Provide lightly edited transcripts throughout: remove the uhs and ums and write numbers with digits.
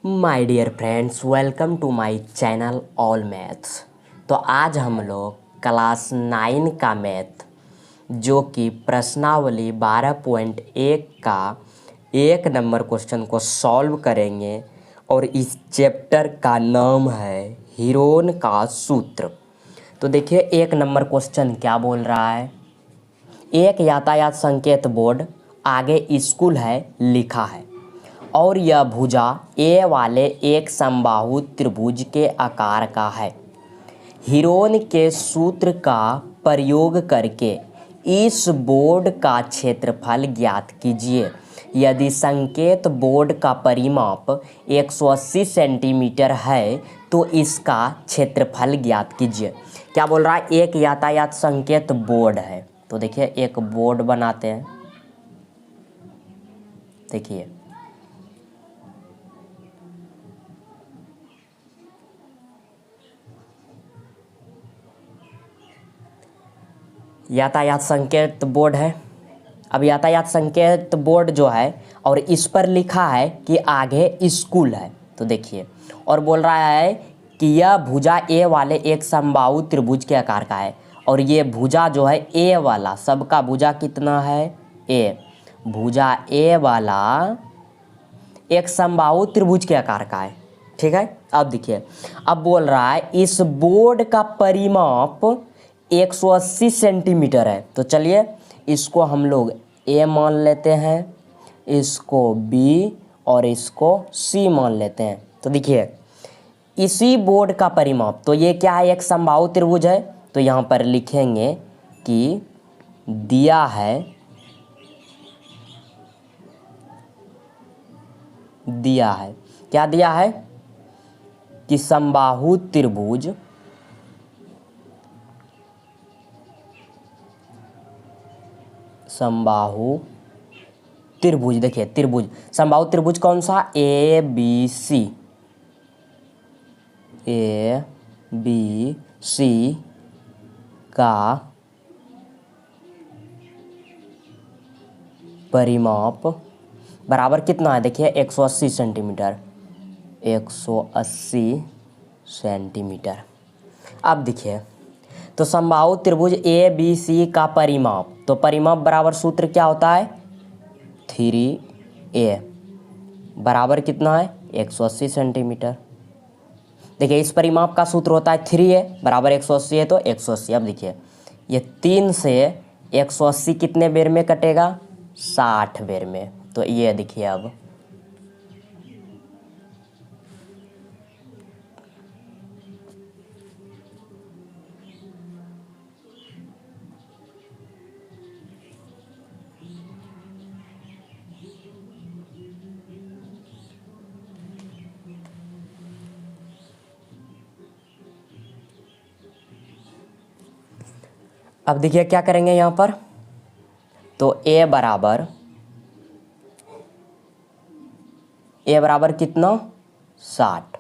My dear friends, welcome to my channel all maths. तो आज हम लोग क्लास 9 का मैथ जो कि प्रश्नावली 12.1 का 1 नंबर क्वेश्चन को सॉल्व करेंगे और इस चैप्टर का नाम है हीरोन का सूत्र। तो देखिए 1 नंबर क्वेश्चन क्या बोल रहा है। एक यातायात संकेत बोर्ड आगे स्कूल है लिखा है और यह भुजा ए वाले एक समबाहु त्रिभुज के आकार का है। हीरोन के सूत्र का प्रयोग करके इस बोर्ड का क्षेत्रफल ज्ञात कीजिए। यदि संकेत बोर्ड का परिमाप 180 सेंटीमीटर है तो इसका क्षेत्रफल ज्ञात कीजिए। क्या बोल रहा है, एक यातायात संकेत बोर्ड है। तो देखिए एक बोर्ड बनाते हैं। देखिए यातायात संकेत बोर्ड है। अब यातायात संकेत बोर्ड जो है और इस पर लिखा है कि आगे स्कूल है। तो देखिए और बोल रहा है कि यह भुजा ए वाले एक समबाहु त्रिभुज के आकार का है और ये भुजा जो है ए वाला, सबका भुजा कितना है ए, भुजा ए वाला एक समबाहु त्रिभुज के आकार का है। ठीक है, अब देखिए अब बोल रहा है इस बोर्ड का परिमाप 180 सेंटीमीटर है। तो चलिए इसको हम लोग ए मान लेते हैं, इसको बी और इसको सी मान लेते हैं। तो देखिए इसी बोर्ड का परिमाप, तो ये क्या है, एक समबाहु त्रिभुज है। तो यहाँ पर लिखेंगे कि दिया है क्या दिया है कि समबाहु त्रिभुज देखिए त्रिभुज, समबाहु त्रिभुज कौन सा, ए बी सी का परिमाप बराबर कितना है, देखिए 180 सेंटीमीटर, 180 सेंटीमीटर। अब देखिए तो समबाहु त्रिभुज ए बी सी का परिमाप, तो परिमाप बराबर सूत्र क्या होता है, 3a बराबर कितना है 180 सेंटीमीटर। देखिए इस परिमाप का सूत्र होता है 3a बराबर 180 है तो 180। अब देखिए ये 3 से 180 कितने बेर में कटेगा, 60 बेर में। तो ये देखिए अब देखिए क्या करेंगे यहाँ पर, तो ए बराबर कितना 60।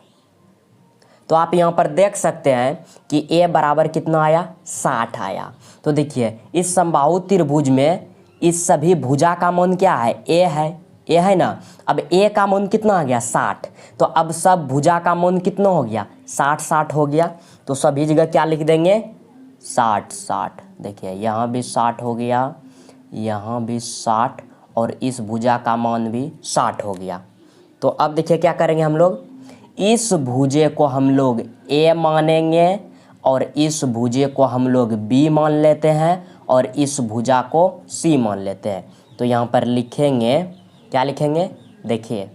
तो आप यहाँ पर देख सकते हैं कि ए बराबर कितना आया, 60 आया। तो देखिए इस समबाहु त्रिभुज में इस सभी भुजा का मान क्या है, ए है ना। अब ए का मान कितना आ गया 60, तो अब सब भुजा का मान कितना हो गया 60 हो गया। तो सभी जगह क्या लिख देंगे 60। देखिए यहाँ भी 60 हो गया, यहाँ भी 60 और इस भुजा का मान भी 60 हो गया। तो अब देखिए क्या करेंगे हम लोग, इस भुजे को हम लोग ए मानेंगे और इस भुजे को हम लोग बी मान लेते हैं और इस भुजा को सी मान लेते हैं। तो यहाँ पर लिखेंगे, क्या लिखेंगे, देखिए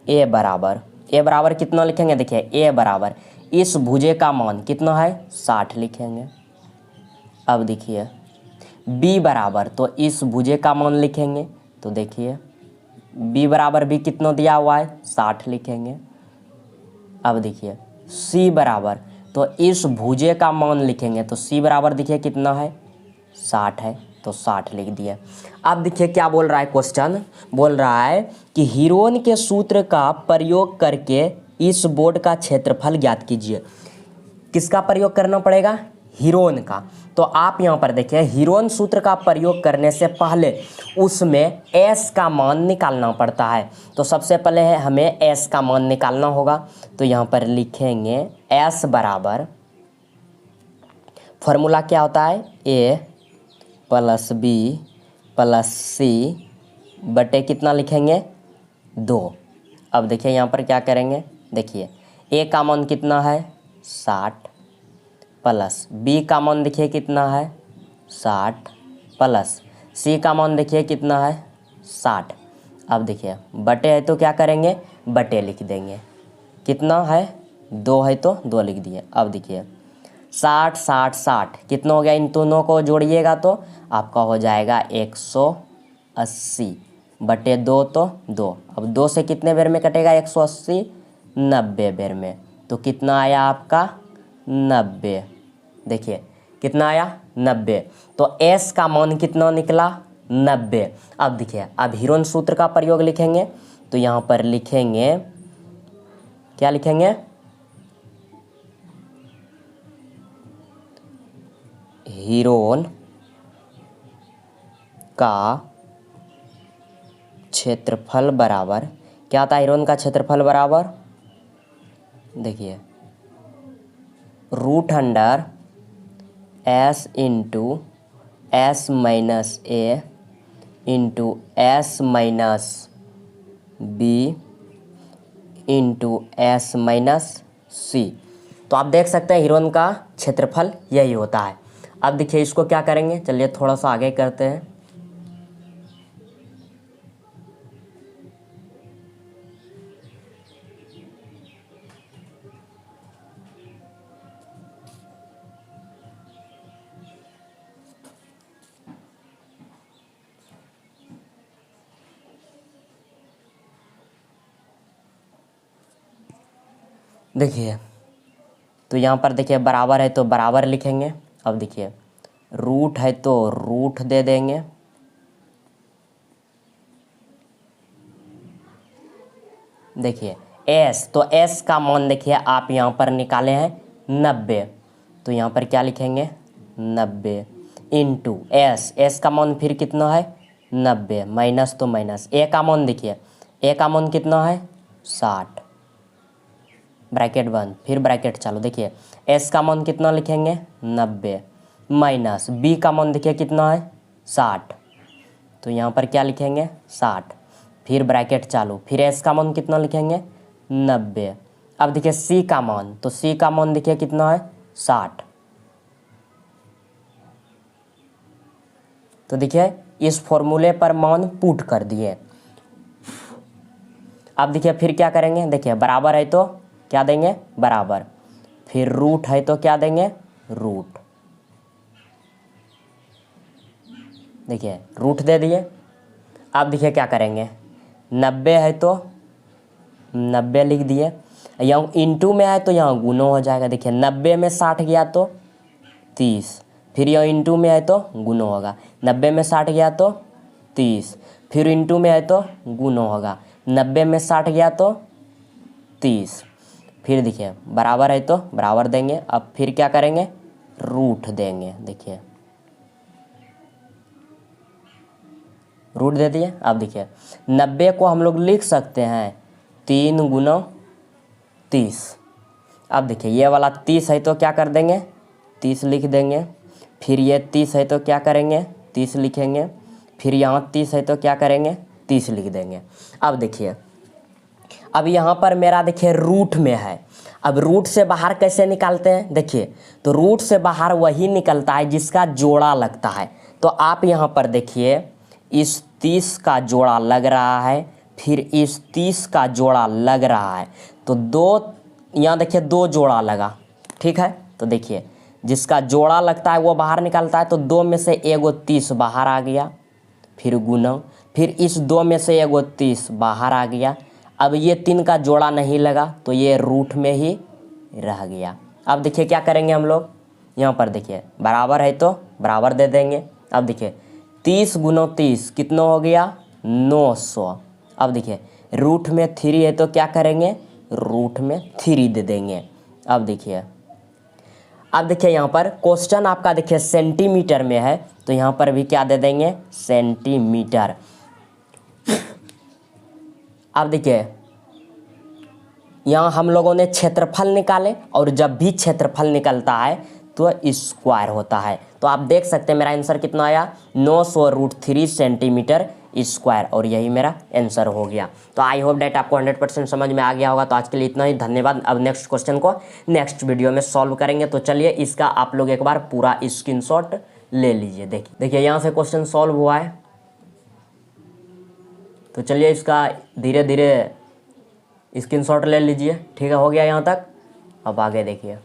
ए बराबर कितना लिखेंगे, देखिए ए बराबर इस भुजे का मान कितना है 60 लिखेंगे। अब देखिए बी बराबर, तो इस भुजे का मान लिखेंगे। तो देखिए बी बराबर भी कितना दिया हुआ है 60 लिखेंगे। अब देखिए सी बराबर, तो इस भुजे का मान लिखेंगे। तो सी बराबर देखिए कितना है 60 है, तो 60 लिख दिया। अब देखिए क्या बोल रहा है क्वेश्चन, बोल रहा है कि हीरोन के सूत्र का प्रयोग करके इस बोर्ड का क्षेत्रफल ज्ञात कीजिए। किसका प्रयोग करना पड़ेगा, हीरोन का। तो आप यहाँ पर देखिए हीरोन सूत्र का प्रयोग करने से पहले उसमें s का मान निकालना पड़ता है। तो सबसे पहले हमें s का मान निकालना होगा। तो यहाँ पर लिखेंगे s बराबर, फॉर्मूला क्या होता है, a प्लस बी प्लस सी बटे कितना लिखेंगे, 2। अब देखिए यहाँ पर क्या करेंगे, देखिए a का मान कितना है 60 प्लस b का मान देखिए कितना है 60 प्लस c का मान देखिए कितना है 60। अब देखिए बटे है तो क्या करेंगे, बटे लिख देंगे, कितना है 2 है तो 2 लिख दिए। अब देखिए 60 60 60 कितना हो गया, इन दोनों को जोड़िएगा तो आपका हो जाएगा 180 बटे 2 तो 2। अब 2 से कितने बेर में कटेगा 180, 90 बेर में। तो कितना आया आपका 90, देखिए कितना आया 90। तो s का मान कितना निकला 90। अब देखिए अब हीरोन सूत्र का प्रयोग लिखेंगे। तो यहाँ पर लिखेंगे, क्या लिखेंगे, हीरोन का क्षेत्रफल बराबर, क्या था हीरोन का क्षेत्रफल बराबर, देखिए root under s into s minus a into s minus b into s minus c. तो आप देख सकते हैं हीरोन का क्षेत्रफल यही होता है। अब देखिए इसको क्या करेंगे, चलिए थोड़ा सा आगे करते हैं। देखिए तो यहाँ पर देखिए बराबर है तो बराबर लिखेंगे। अब देखिए रूट है तो रूट दे देंगे, देखिए s, तो s का मान देखिए आप यहाँ पर निकाले हैं 90। तो यहाँ पर क्या लिखेंगे 90 इंटू s का मान फिर कितना है 90 माइनस तो माइनस, a का मान देखिए a का मान कितना है 60 ब्रैकेट बंद फिर ब्रैकेट चालू। देखिए s का मान कितना लिखेंगे 90 माइनस b का मान देखिए कितना है 60। तो यहाँ पर क्या लिखेंगे 60 फिर ब्रैकेट चालू, फिर s का मान कितना लिखेंगे 90। अब देखिए c का मान, तो c का मान देखिए कितना है 60। तो देखिए इस फॉर्मूले पर मान पुट कर दिए। अब देखिए फिर क्या करेंगे, देखिए बराबर है तो क्या देंगे बराबर, फिर रूट है तो क्या देंगे रूट, देखिए रूट दे दिए। अब देखिए क्या करेंगे 90 है तो 90 लिख दिए, यहाँ इंटू में है तो यहाँ गुना हो जाएगा। देखिए 90 में 60 गया तो 30, फिर यहाँ इंटू में है तो गुना होगा, 90 में 60 गया तो 30, फिर इंटू में है तो गुना होगा, 90 में 60 गया तो 30, फिर देखिए बराबर है तो बराबर देंगे। अब फिर क्या करेंगे रूट देंगे, देखिए रूट दे दिए। अब देखिए 90 को हम लोग लिख सकते हैं 3 गुना 30। अब देखिए ये वाला 30 है तो क्या कर देंगे 30 लिख देंगे, फिर ये 30 है तो क्या करेंगे 30 लिखेंगे, फिर यहाँ 30 है तो क्या करेंगे 30 लिख देंगे। अब देखिए अब यहाँ पर मेरा देखिए रूट में है, अब रूट से बाहर कैसे निकालते हैं, देखिए तो रूट से बाहर वही निकलता है जिसका जोड़ा लगता है। तो आप यहाँ पर देखिए इस 30 का जोड़ा लग रहा है, फिर इस 30 का जोड़ा लग रहा है, तो दो, यहाँ देखिए 2 जोड़ा लगा, ठीक है। तो देखिए जिसका जोड़ा लगता है वो बाहर निकलता है, तो 2 में से एगो 30 बाहर आ गया, फिर गुना, फिर इस 2 में से एगो 30 बाहर आ गया। अब ये 3 का जोड़ा नहीं लगा तो ये रूट में ही रह गया। अब देखिए क्या करेंगे हम लोग, यहाँ पर देखिए बराबर है तो बराबर दे देंगे। अब देखिए 30 गुना 30 कितना हो गया 900। अब देखिए रूट में 3 है तो क्या करेंगे रूट में 3 दे देंगे। अब देखिए अब देखिए यहाँ पर क्वेश्चन आपका देखिए सेंटीमीटर में है, तो यहाँ पर भी क्या दे देंगे, सेंटीमीटर। अब देखिए यहाँ हम लोगों ने क्षेत्रफल निकाले, और जब भी क्षेत्रफल निकलता है तो स्क्वायर होता है। तो आप देख सकते हैं मेरा आंसर कितना आया, 900√3 सेंटीमीटर स्क्वायर, और यही मेरा आंसर हो गया। तो आई होप डेट आपको 100% समझ में आ गया होगा। तो आज के लिए इतना ही, धन्यवाद। अब नेक्स्ट क्वेश्चन को नेक्स्ट वीडियो में सॉल्व करेंगे। तो चलिए इसका आप लोग एक बार पूरा स्क्रीनशॉट ले लीजिए। देखिए यहाँ से क्वेश्चन सॉल्व हुआ है, तो चलिए इसका धीरे धीरे स्क्रीनशॉट ले लीजिए। ठीक है, हो गया यहाँ तक। अब आगे देखिए।